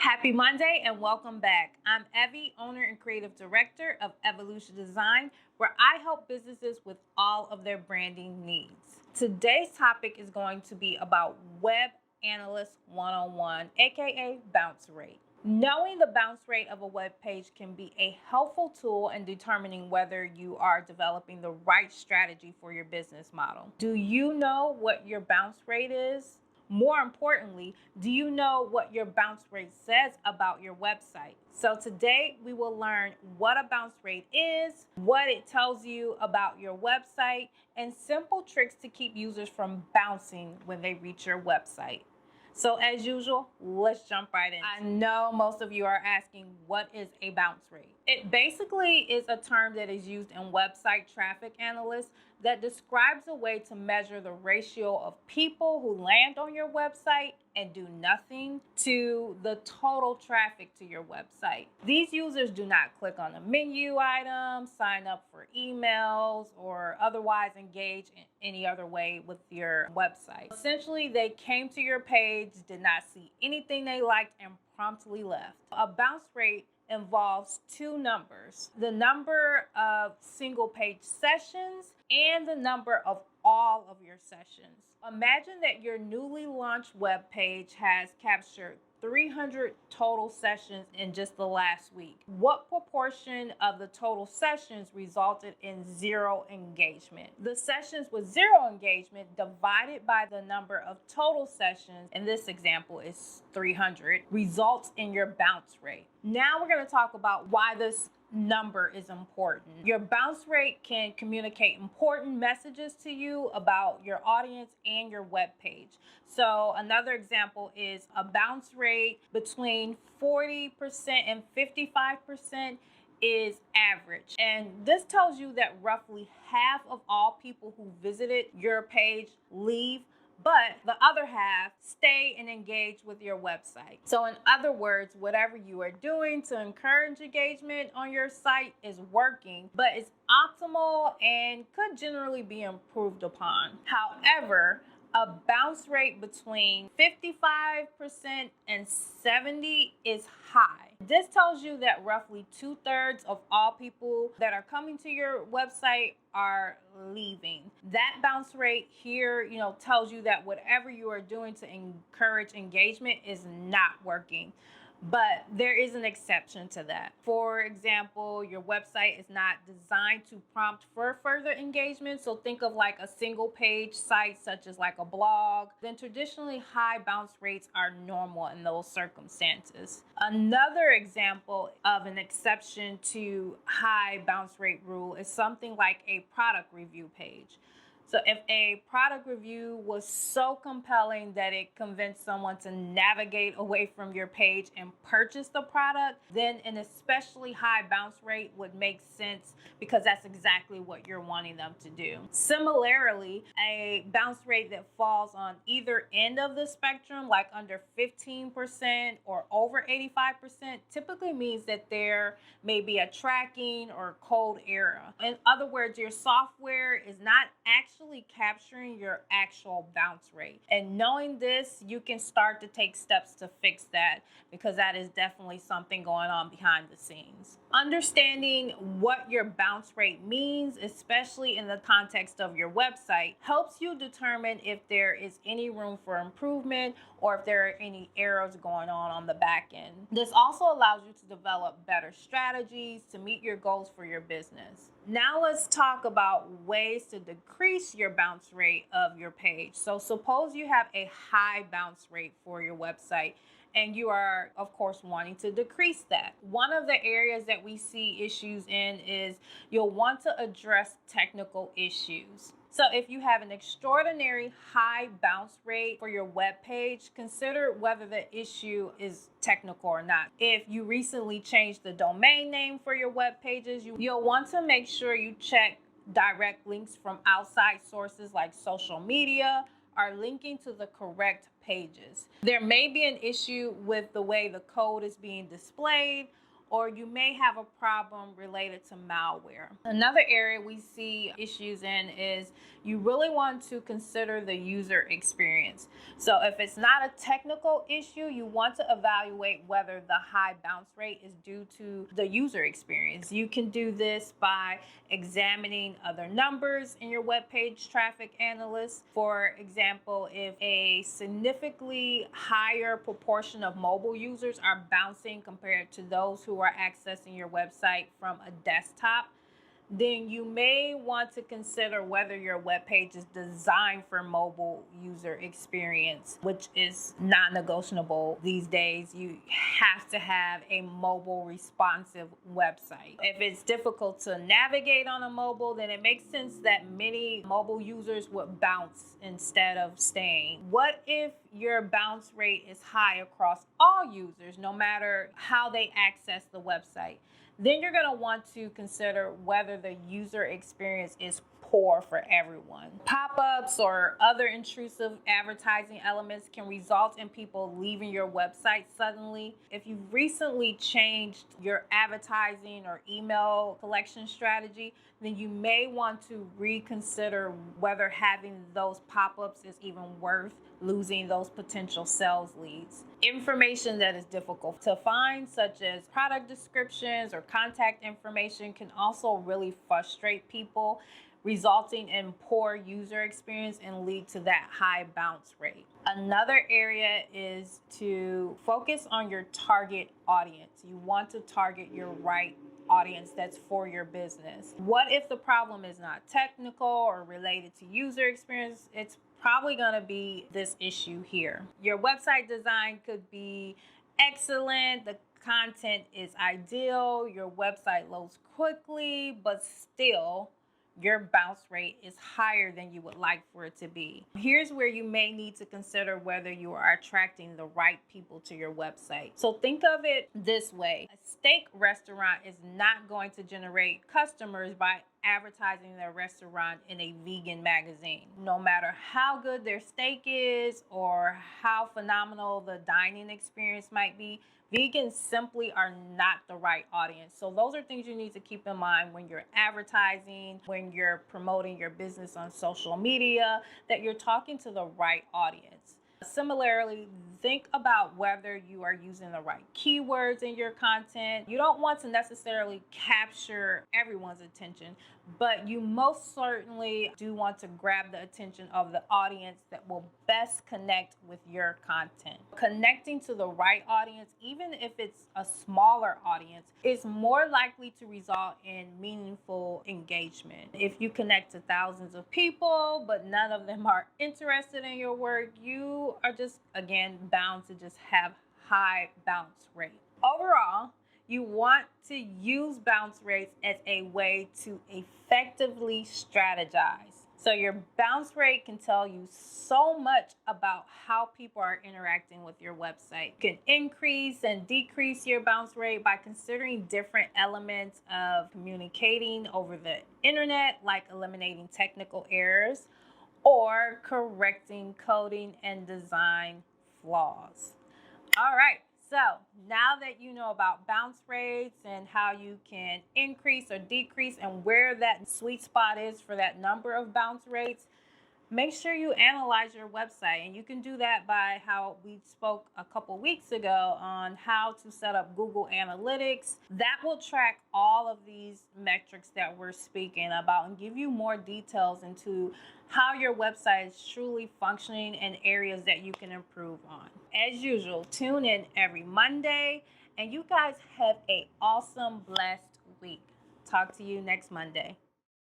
Happy Monday and welcome back. I'm Evie, owner and creative director of Evielutions Design, where I help businesses with all of their branding needs. Today's topic is going to be about Web Analyst 101, aka bounce rate. Knowing the bounce rate of a web page can be a helpful tool in determining whether you are developing the right strategy for your business model. Do you know what your bounce rate is? More importantly, do you know what your bounce rate says about your website? So today we will learn what a bounce rate is, what it tells you about your website, and simple tricks to keep users from bouncing when they reach your website. So as usual, let's jump right in. I know most of you are asking, what is a bounce rate? It basically is a term that is used in website traffic analysts that describes a way to measure the ratio of people who land on your website and do nothing to the total traffic to your website. These users do not click on a menu item, sign up for emails, or otherwise engage in any other way with your website. Essentially, they came to your page, did not see anything they liked, and promptly left. A bounce rate involves two numbers: the number of single page sessions and the number of all of your sessions. Imagine that your newly launched web page has captured 300 total sessions in just the last week. What proportion of the total sessions resulted in zero engagement? The sessions with zero engagement divided by the number of total sessions, in this example is 300, results in your bounce rate. Now we're going to talk about why this number is important. Your bounce rate can communicate important messages to you about your audience and your web page. So another example is a bounce rate between 40% and 55% is average. And this tells you that roughly half of all people who visited your page leave, but the other half stay and engage with your website. So in other words, whatever you are doing to encourage engagement on your site is working, but it's optimal and could generally be improved upon. However, a bounce rate between 55% and 70% is high. This tells you that roughly 2/3 of all people that are coming to your website are leaving. That bounce rate here, tells you that whatever you are doing to encourage engagement is not working. But there is an exception to that. For example, your website is not designed to prompt for further engagement. So think of like a single page site, such as like a blog. Then traditionally high bounce rates are normal in those circumstances. Another example of an exception to high bounce rate rule is something like a product review page. So if a product review was so compelling that it convinced someone to navigate away from your page and purchase the product, then an especially high bounce rate would make sense because that's exactly what you're wanting them to do. Similarly, a bounce rate that falls on either end of the spectrum, like under 15% or over 85%, typically means that there may be a tracking or code error. In other words, your software is not actually capturing your actual bounce rate. And knowing this, you can start to take steps to fix that, because that is definitely something going on behind the scenes. Understanding what your bounce rate means, especially in the context of your website, helps you determine if there is any room for improvement or if there are any errors going on the back end. This also allows you to develop better strategies to meet your goals for your business. Now let's talk about ways to decrease your bounce rate of your page. So suppose you have a high bounce rate for your website and you are, of course, wanting to decrease that. One of the areas that we see issues in is you'll want to address technical issues. So if you have an extraordinary high bounce rate for your web page, consider whether the issue is technical or not. If you recently changed the domain name for your web pages, you'll want to make sure you check direct links from outside sources like social media are linking to the correct pages. There may be an issue with the way the code is being displayed, or you may have a problem related to malware. Another area we see issues in is you really want to consider the user experience. So if it's not a technical issue, you want to evaluate whether the high bounce rate is due to the user experience. You can do this by examining other numbers in your web page traffic analyst. For example, if a significantly higher proportion of mobile users are bouncing compared to those who are accessing your website from a desktop, then you may want to consider whether your web page is designed for mobile user experience, which is non-negotiable these days. You have to have a mobile responsive website. If it's difficult to navigate on a mobile, then it makes sense that many mobile users would bounce instead of staying. What if your bounce rate is high across all users, no matter how they access the website? Then you're going to want to consider whether the user experience is poor for everyone. Pop-ups or other intrusive advertising elements can result in people leaving your website suddenly. If you've recently changed your advertising or email collection strategy, then you may want to reconsider whether having those pop-ups is even worth losing those potential sales leads. Information that is difficult to find, such as product descriptions or contact information, can also really frustrate people, resulting in poor user experience and lead to that high bounce rate. Another area is to focus on your target audience. You want to target your right audience that's for your business. What if the problem is not technical or related to user experience? It's probably going to be this issue here. Your website design could be excellent, the content is ideal, your website loads quickly, but still your bounce rate is higher than you would like for it to be. Here's where you may need to consider whether you are attracting the right people to your website. So think of it this way. A steak restaurant is not going to generate customers by advertising their restaurant in a vegan magazine. No matter how good their steak is or how phenomenal the dining experience might be, vegans simply are not the right audience. So those are things you need to keep in mind when you're advertising, when you're promoting your business on social media, that you're talking to the right audience. Similarly, think about whether you are using the right keywords in your content. You don't want to necessarily capture everyone's attention, but you most certainly do want to grab the attention of the audience that will best connect with your content. Connecting to the right audience, even if it's a smaller audience, is more likely to result in meaningful engagement. If you connect to thousands of people, but none of them are interested in your work, you are just, again, bound to just have high bounce rate. Overall, you want to use bounce rates as a way to effectively strategize. So your bounce rate can tell you so much about how people are interacting with your website. You can increase and decrease your bounce rate by considering different elements of communicating over the internet, like eliminating technical errors or correcting coding and design flaws. All right. So now that you know about bounce rates and how you can increase or decrease and where that sweet spot is for that number of bounce rates, make sure you analyze your website. And you can do that by how we spoke a couple weeks ago on how to set up Google Analytics. That will track all of these metrics that we're speaking about and give you more details into how your website is truly functioning and areas that you can improve on. As usual, tune in every Monday, and you guys have an awesome, blessed week. Talk to you next Monday.